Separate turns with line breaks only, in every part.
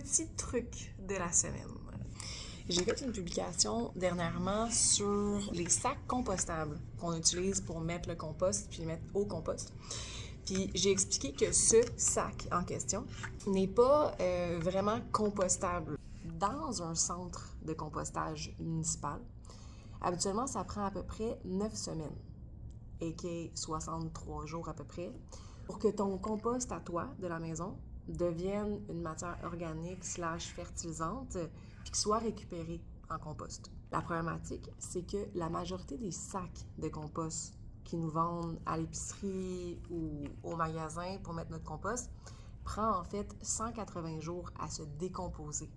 petit truc de la semaine. J'ai fait une publication dernièrement sur les sacs compostables qu'on utilise pour mettre le compost puis les mettre au compost. Puis j'ai expliqué que ce sac en question n'est pas vraiment compostable. Dans un centre de compostage municipal, habituellement, ça prend à peu près 9 semaines, aka 63 jours à peu près, pour que ton compost à toi, de la maison, devienne une matière organique / fertilisante puis qu'il soit récupéré en compost. La problématique, c'est que la majorité des sacs de compost qui nous vendent à l'épicerie ou au magasin pour mettre notre compost prend en fait 180 jours à se décomposer.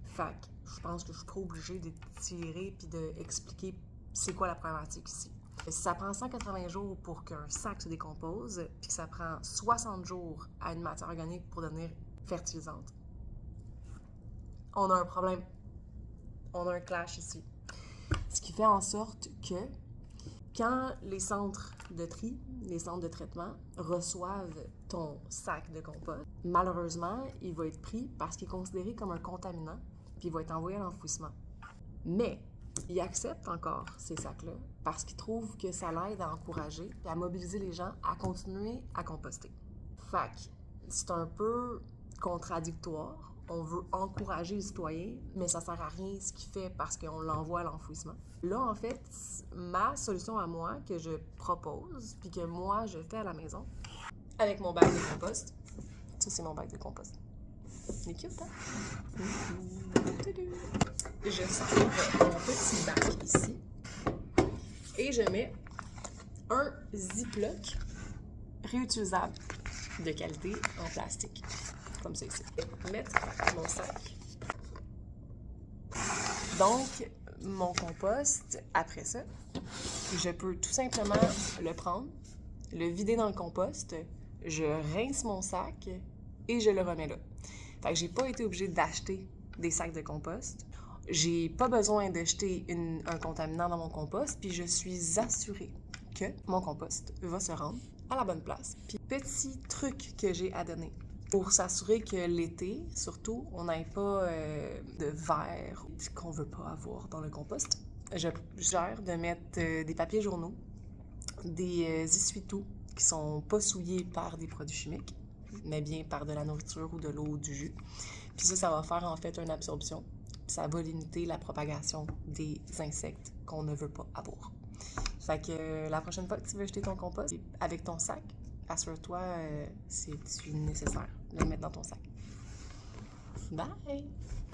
Fait que je pense que je suis pas obligée d'étirer puis d'expliquer c'est quoi la problématique ici. Si ça prend 180 jours pour qu'un sac se décompose, puis que ça prend 60 jours à une matière organique pour devenir fertilisante, on a un problème. On a un clash ici. Ce qui fait en sorte que quand les centres de tri, les centres de traitement reçoivent ton sac de compost, malheureusement, il va être pris parce qu'il est considéré comme un contaminant, puis il va être envoyé à l'enfouissement. Mais ils acceptent encore ces sacs-là parce qu'ils trouvent que ça l'aide à encourager et à mobiliser les gens à continuer à composter. Fait que c'est un peu contradictoire. On veut encourager les citoyens, mais ça sert à rien ce qu'il fait parce qu'on l'envoie à l'enfouissement. Là, en fait, ma solution à moi que je propose, puis que moi, je fais à la maison, avec mon bac de compost. Ça, c'est mon bac de compost. Il est cute, hein? Je sors mon petit bac ici et je mets un Ziploc réutilisable de qualité en plastique. Comme ça ici. Je vais mettre mon sac. Donc, mon compost, après ça, je peux tout simplement le prendre, le vider dans le compost, je rince mon sac et je le remets là. Fait que j'ai pas été obligée d'acheter des sacs de compost. J'ai pas besoin de jeter un contaminant dans mon compost, puis je suis assurée que mon compost va se rendre à la bonne place. Puis petit truc que j'ai à donner pour s'assurer que l'été, surtout, on n'ait pas de verre qu'on veut pas avoir dans le compost. Je suggère de mettre des papiers journaux, des essuie-tout qui sont pas souillés par des produits chimiques, mais bien par de la nourriture ou de l'eau ou du jus. Puis ça va faire en fait une absorption. Ça va limiter la propagation des insectes qu'on ne veut pas avoir. Fait que la prochaine fois que tu veux jeter ton compost avec ton sac, assure-toi, c'est nécessaire de le mettre dans ton sac. Bye!